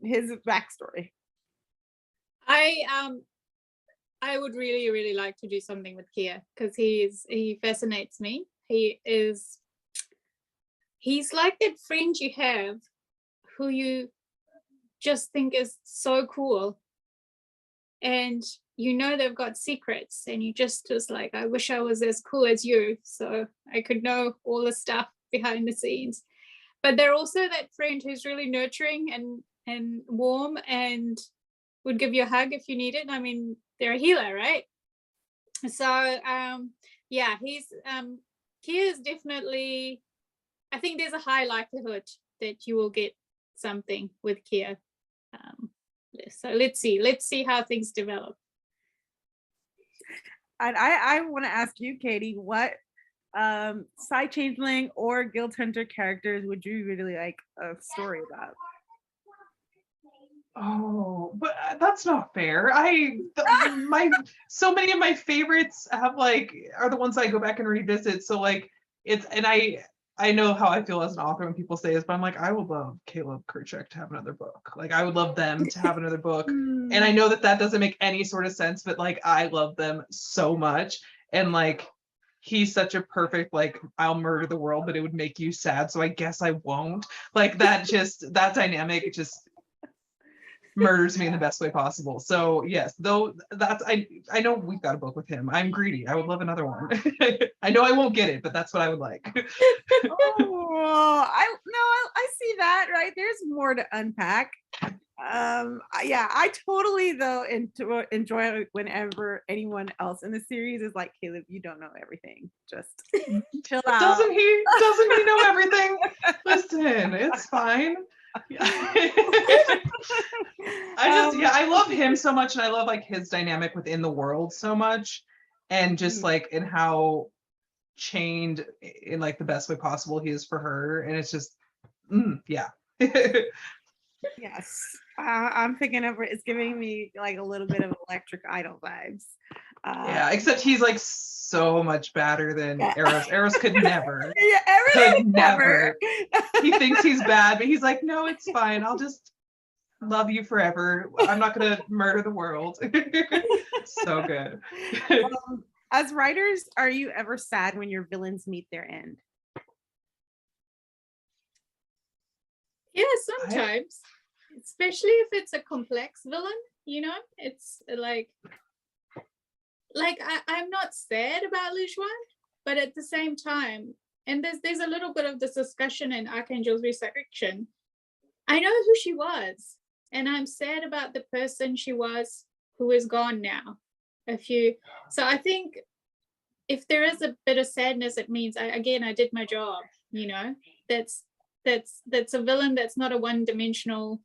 his backstory?
I would really, really like to do something with Kier because he fascinates me. He's like that friend you have who you just think is so cool, and you know they've got secrets, and you just like, I wish I was as cool as you so I could know all the stuff behind the scenes. But they're also that friend who's really nurturing and warm and would give you a hug if you need it. I mean, they're a healer, right? So yeah, Kier is definitely, I think there's a high likelihood that you will get something with Kia. So let's see how things develop.
And I want to ask you, Katie, what side changeling or guild hunter characters would you really like a story about?
Oh, but that's not fair. So many of my favorites are the ones I go back and revisit. So like I know how I feel as an author when people say this, but I'm like, I would love Caleb Kerchak to have another book. Like I would love them to have another book. And I know that doesn't make any sort of sense, but like I love them so much. And like he's such a perfect, like, I'll murder the world, but it would make you sad, so I guess I won't. Like that dynamic just murders me in the best way possible. So yes, though I know we've got a book with him. I'm greedy. I would love another one. I know I won't get it, but that's what I would like.
I see that, right? There's more to unpack. Yeah, I totally though enjoy whenever anyone else in the series is like, Caleb, you don't know everything. Just chill out.
Doesn't he know everything? Listen, it's fine. I love him so much, and I love like his dynamic within the world so much, and just like in how chained in like the best way possible he is for her, and it's just yeah.
Yes, I'm thinking of it's giving me like a little bit of Electric Idol vibes.
Yeah, except he's like so much badder than Eros. Eros could never.
Yeah, Eros could never.
He thinks he's bad, but he's like, no, it's fine. I'll just love you forever. I'm not gonna murder the world. So good.
As writers, are you ever sad when your villains meet their end?
Yeah, sometimes, especially if it's a complex villain, you know, it's like I'm not sad about Lijuan, but at the same time, and there's a little bit of this discussion in Archangel's Resurrection. I know who she was, and I'm sad about the person she was who is gone now. So I think if there is a bit of sadness, it means I did my job, you know. That's a villain that's not a one-dimensional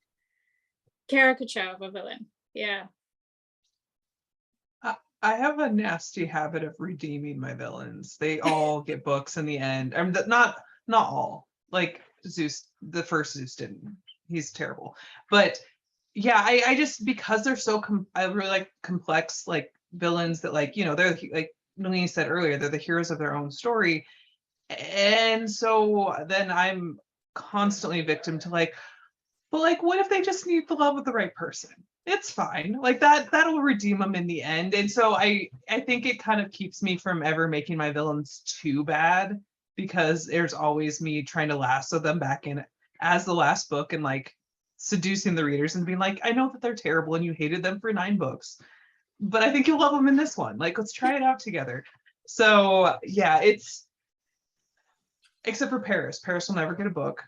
caricature of a villain. Yeah.
I have a nasty habit of redeeming my villains. They all get books in the end. I mean, not all. Like Zeus, the first Zeus didn't. He's terrible. But yeah, I just, because they're so I really like complex like villains that, like, you know, they're like Nalini said earlier, they're the heroes of their own story. And so then I'm constantly a victim to like, but like, what if they just need the love of the right person? It's fine. Like that'll redeem them in the end. And so I think it kind of keeps me from ever making my villains too bad, because there's always me trying to lasso them back in as the last book and like seducing the readers and being like, I know that they're terrible and you hated them for 9 books, but I think you'll love them in this one. Like, let's try it out together. So yeah, it's, except for Paris. Paris will never get a book.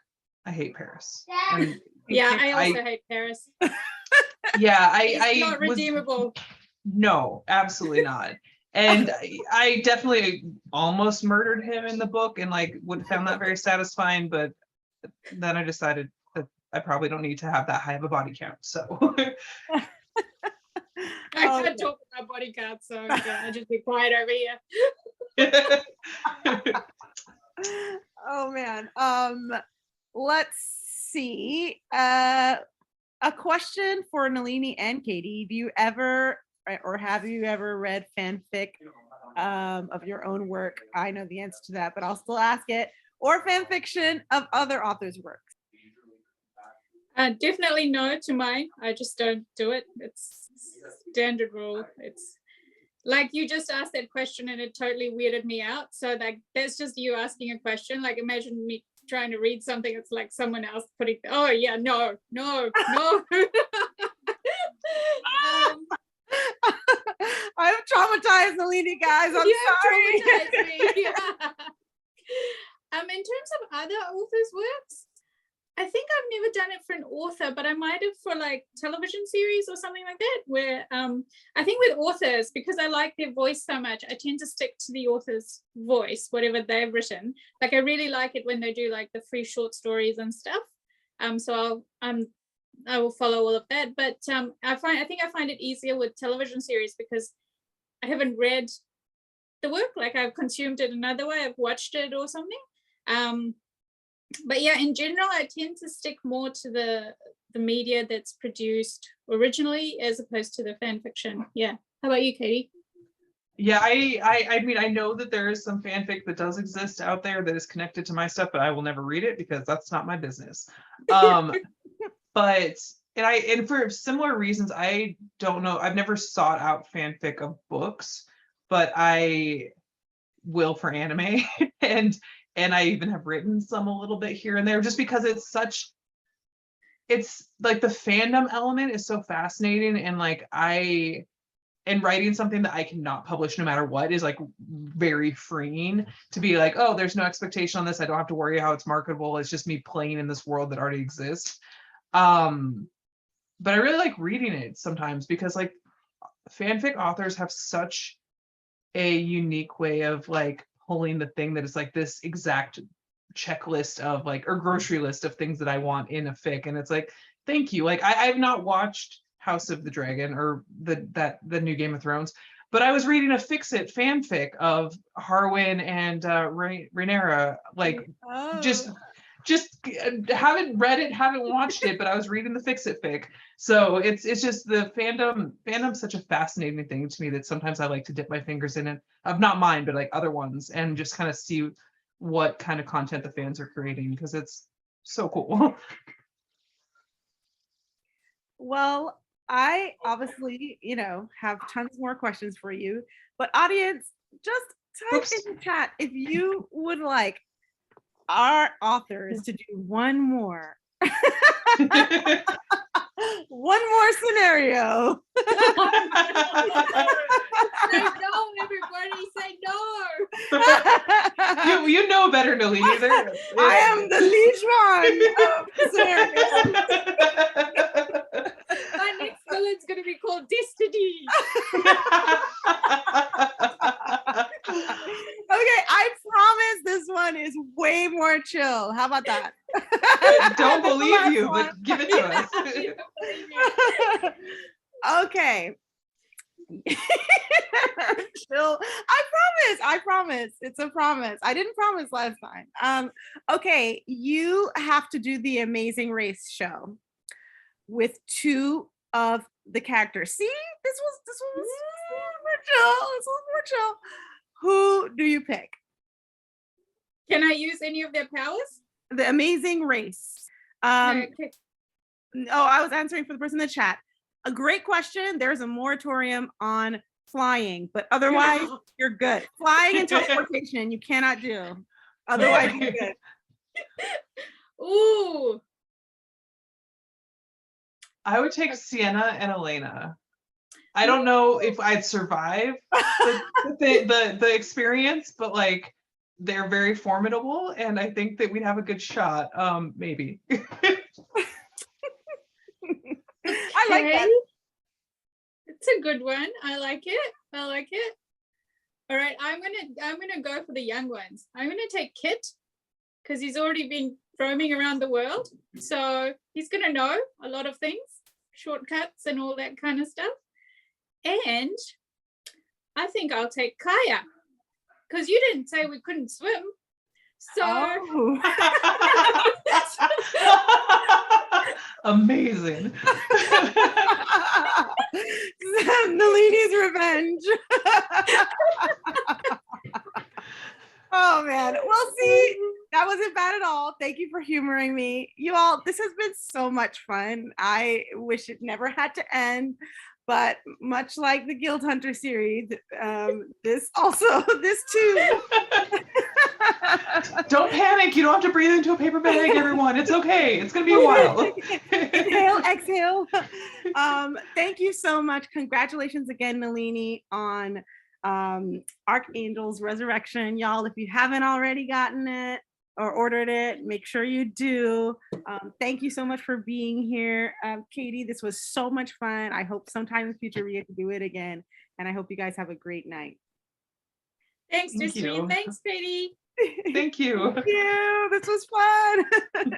I hate Paris. And
yeah, I also hate Paris.
Yeah,
it's not redeemable.
No, absolutely not. And I definitely almost murdered him in the book, and like would have found that very satisfying, but then I decided that I probably don't need to have that high of a body count. So
I can't talk about body count, so I'll just be quiet over here.
Oh man. Let's see. A question for Nalini and Katie. Do you ever, or have you ever read fanfic of your own work? I know the answer to that, but I'll still ask it. Or fan fiction of other authors' works?
Definitely no to mine. I just don't do it. It's standard rule. It's like you just asked that question and it totally weirded me out. So like that's just you asking a question. Like imagine me trying to read something, it's like someone else putting, oh yeah, no.
I'm traumatized, Nalini, guys. I'm sorry.
Traumatized me. Yeah. In terms of other authors' works, I think I've never done it for an author, but I might have for like television series or something like that, where I think with authors, because I like their voice so much, I tend to stick to the author's voice, whatever they've written. Like I really like it when they do like the free short stories and stuff. So I will follow all of that. But I think I find it easier with television series because I haven't read the work, like I've consumed it another way, I've watched it or something. But yeah, in general, I tend to stick more to the media that's produced originally as opposed to the fan fiction. Yeah. How about you, Katie?
Yeah, I mean, I know that there is some fanfic that does exist out there that is connected to my stuff, but I will never read it because that's not my business. But and for similar reasons, I don't know. I've never sought out fanfic of books, but I will for anime, and I even have written some a little bit here and there, just because it's like the fandom element is so fascinating, and like and writing something that I cannot publish no matter what is like very freeing to be like, oh, there's no expectation on this. I don't have to worry how it's marketable. It's just me playing in this world that already exists. But I really like reading it sometimes because like fanfic authors have such a unique way of like pulling the thing that is like this exact checklist of like, or grocery list of things that I want in a fic. And it's like, thank you. Like I've not watched House of the Dragon or the new Game of Thrones, but I was reading a Fix-It fanfic of Harwin and Rhaenyra, like just haven't read it, haven't watched it, but I was reading the Fix-It fic. So it's just the fandom's such a fascinating thing to me that sometimes I like to dip my fingers in it, of not mine, but like other ones, and just kind of see what kind of content the fans are creating because it's so cool.
Well, I obviously, have tons more questions for you, but audience, just type in the chat if you would like our authors to do one more scenario.
Say no, everybody, say no.
you know better, Nalini.
I am the lead one of scenarios.
My next villain's gonna be called Destinee.
Okay, I promise this one is way more chill. How about that?
Don't believe you, but give it to us.
Okay. Chill. I promise. It's a promise. I didn't promise last time. Okay, you have to do the Amazing Race show with two of the characters. See, this was more chill. This was more chill. Who do you pick?
Can I use any of their powers?
The Amazing Race.
Okay.
Oh, I was answering for the person in the chat. A great question. There's a moratorium on flying, but otherwise you're good. Flying and teleportation you cannot do. Otherwise you're good.
Ooh.
I would take Sienna and Elena. I don't know if I'd survive the experience, but like they're very formidable, and I think that we'd have a good shot. Maybe.
I like that.
It's a good one. I like it. All right, I'm gonna go for the young ones. I'm gonna take Kit because he's already been roaming around the world, so he's gonna know a lot of things, shortcuts and all that kind of stuff. And I think I'll take Kaya because you didn't say we couldn't swim. So
amazing.
Nalini's revenge. Oh man. Well, see, that wasn't bad at all. Thank you for humoring me. You all, this has been so much fun. I wish it never had to end. But much like the Guild Hunter series, this too.
Don't panic. You don't have to breathe into a paper bag, everyone. It's okay. It's going to be a while.
Inhale, exhale. Thank you so much. Congratulations again, Nalini, on Archangel's Resurrection. Y'all, if you haven't already gotten it or ordered it, make sure you do. Thank you so much for being here. Katie, this was so much fun. I hope sometime in the future we get to do it again. And I hope you guys have a great night.
Thanks, Destinee. Thanks, Katie.
Thank you.
Thank you. This was fun.